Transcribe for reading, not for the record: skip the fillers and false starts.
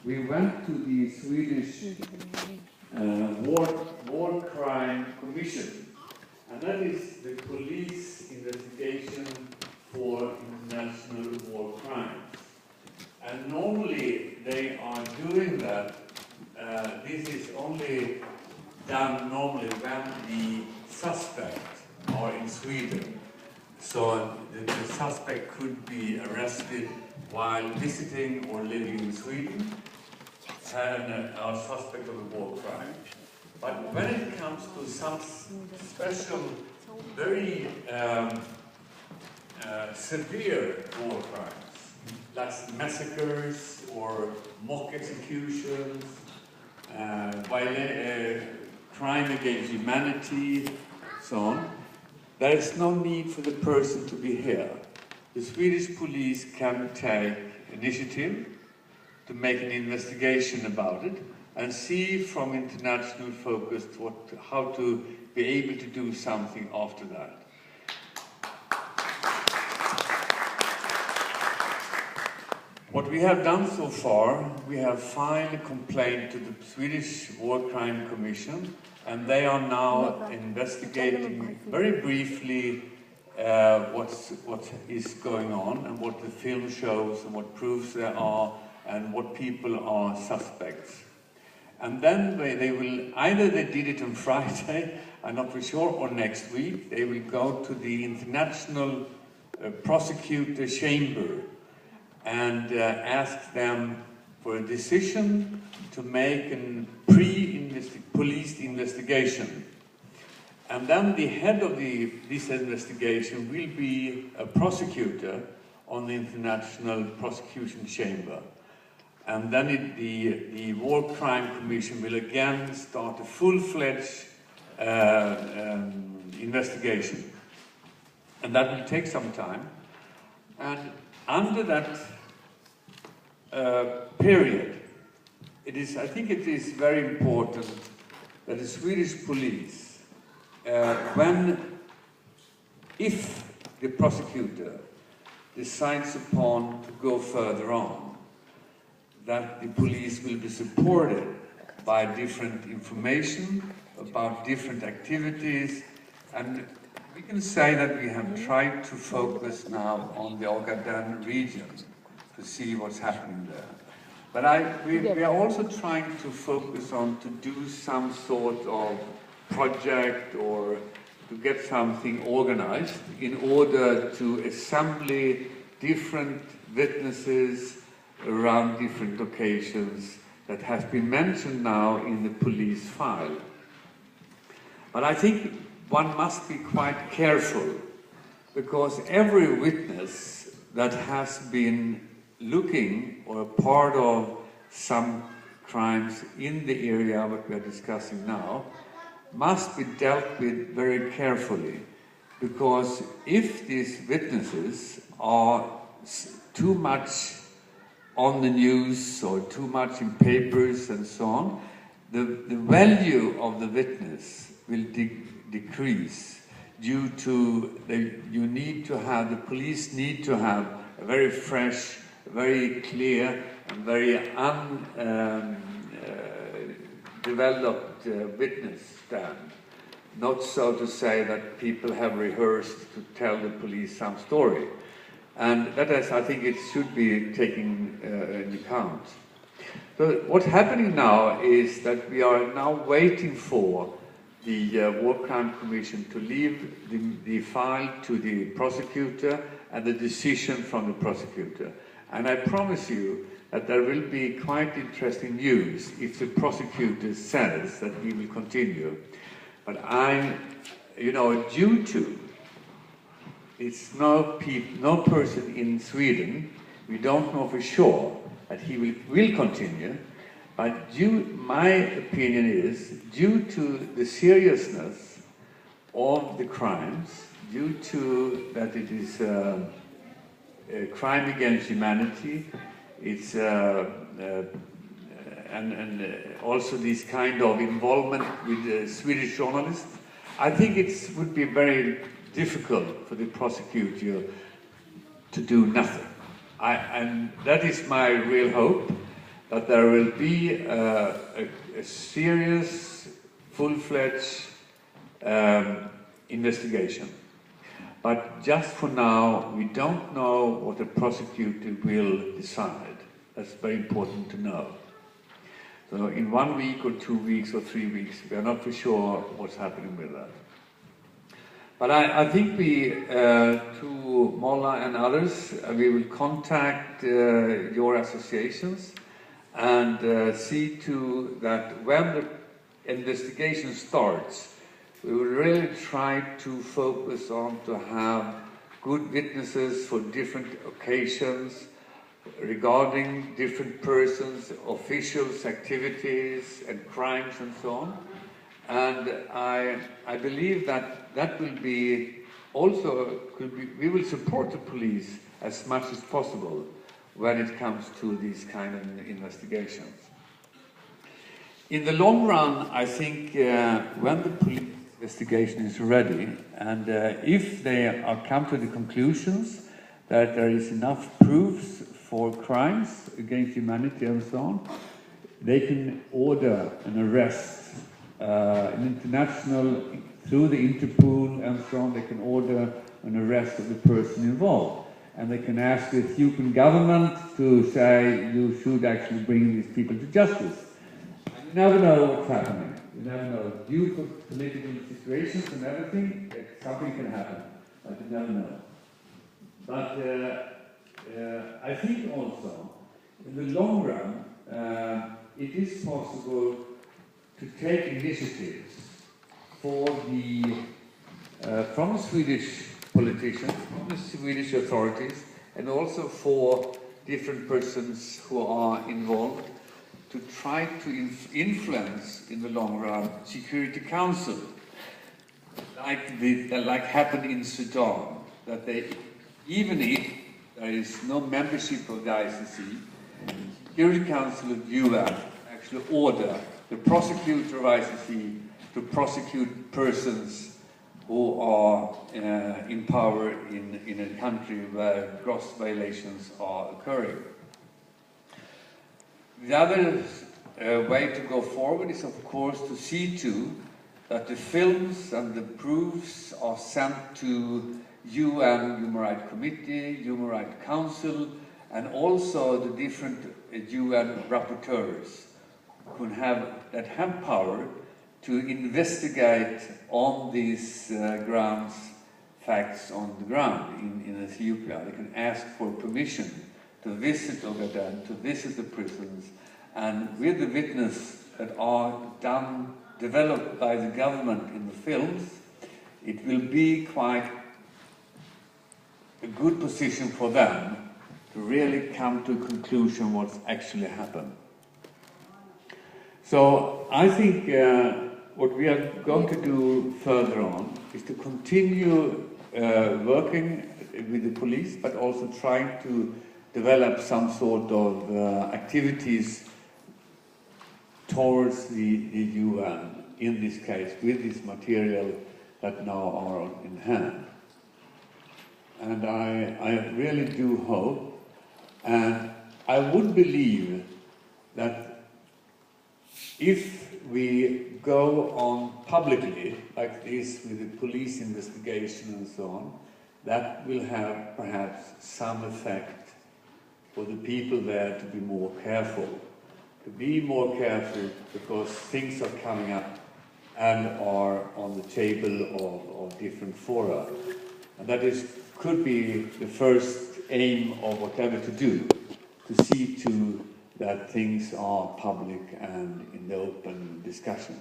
we went to the Swedish War Crime Commission, and that is the police investigation for international war crimes. And normally they are doing that. This is only done normally when the suspect are in Sweden. So the suspect could be arrested while visiting or living in Sweden and are suspect of a war crime. But when it comes to some special, very severe war crimes, like massacres or mock executions, crime against humanity, so on, there is no need for the person to be here. The Swedish police can take initiative to make an investigation about it and see from international focus how to be able to do something after that. What we have done so far, we have filed a complaint to the Swedish War Crime Commission, and they are now investigating very briefly what is going on and what the film shows and what proofs there are and what people are suspects. And then they will, either they did it on Friday, I'm not for sure, or next week, they will go to the International Prosecutor Chamber and ask them for a decision to make a police investigation. And then the head of this investigation will be a prosecutor on the International Prosecution Chamber. And then the War Crime Commission will again start a full-fledged investigation. And that will take some time. And under that period, I think it is very important that the Swedish police, if the prosecutor decides upon to go further on, that the police will be supported by different information about different activities, and we can say that we have tried to focus now on the Ogaden region to see what's happening there. But we are also trying to focus on to do some sort of project or to get something organized in order to assemble different witnesses around different locations that has been mentioned now in the police file. But I think one must be quite careful, because every witness that has been looking or a part of some crimes in the area that we are discussing now must be dealt with very carefully, because if these witnesses are too much on the news or too much in papers and so on, the value of the witness will decrease due to the police need to have a very fresh, very clear and very undeveloped witness stand. Not so to say that people have rehearsed to tell the police some story. And that is, I think it should be taken into account. So what's happening now is that we are now waiting for the War Crime Commission to leave the file to the prosecutor and the decision from the prosecutor. And I promise you that there will be quite interesting news if the prosecutor says that he will continue. But due to it's no person in Sweden, we don't know for sure that he will continue, but my opinion is, due to the seriousness of the crimes, due to that it is a crime against humanity, it's and also this kind of involvement with Swedish journalists, I think it would be very difficult for the prosecutor to do nothing. And that is my real hope. that there will be a serious, full-fledged investigation. But just for now, we don't know what the prosecutor will decide. That's very important to know. So in 1 week or 2 weeks or 3 weeks, we are not for sure what's happening with that. But I think we, to Molla and others, we will contact your associations and see to that when the investigation starts, we will really try to focus on to have good witnesses for different occasions regarding different persons, officials, activities and crimes and so on. And I believe that that will be also, we will support the police as much as possible when it comes to these kind of investigations. In the long run, I think when the police investigation is ready, and if they are come to the conclusions that there is enough proofs for crimes against humanity and so on, they can order an arrest, an international, through the Interpol and so on, they can order an arrest of the person involved. And they can ask the Ethiopian government to say, you should actually bring these people to justice. And you never know what's happening. You never know. Due to political situations and everything, something can happen. But you never know. But I think also, in the long run, it is possible to take initiatives for the, from the Swedish politicians, from the Swedish authorities, and also for different persons who are involved, to try to influence, in the long run, Security Council, like happened in Sudan, that they, even if there is no membership of the ICC, Security Council of UN actually order the prosecutor of ICC to prosecute persons who are in power in a country where gross violations are occurring. The other way to go forward is, of course, to see to that the films and the proofs are sent to UN Human Rights Committee, Human Rights Council, and also the different UN rapporteurs that have power to investigate on these grounds, facts on the ground in Ethiopia. They can ask for permission to visit Ogaden, to visit the prisons, and with the witness that are developed by the government in the films, it will be quite a good position for them to really come to a conclusion what's actually happened. So I think what we are going to do further on is to continue working with the police, but also trying to develop some sort of activities towards the UN, in this case, with this material that now are in hand. And I really do hope, and I would believe that if we go on publicly like this with the police investigation and so on, that will have perhaps some effect for the people there to be more careful. To be more careful because things are coming up and are on the table of different fora. And that could be the first aim of whatever to do, to see to that things are public and in the open discussion.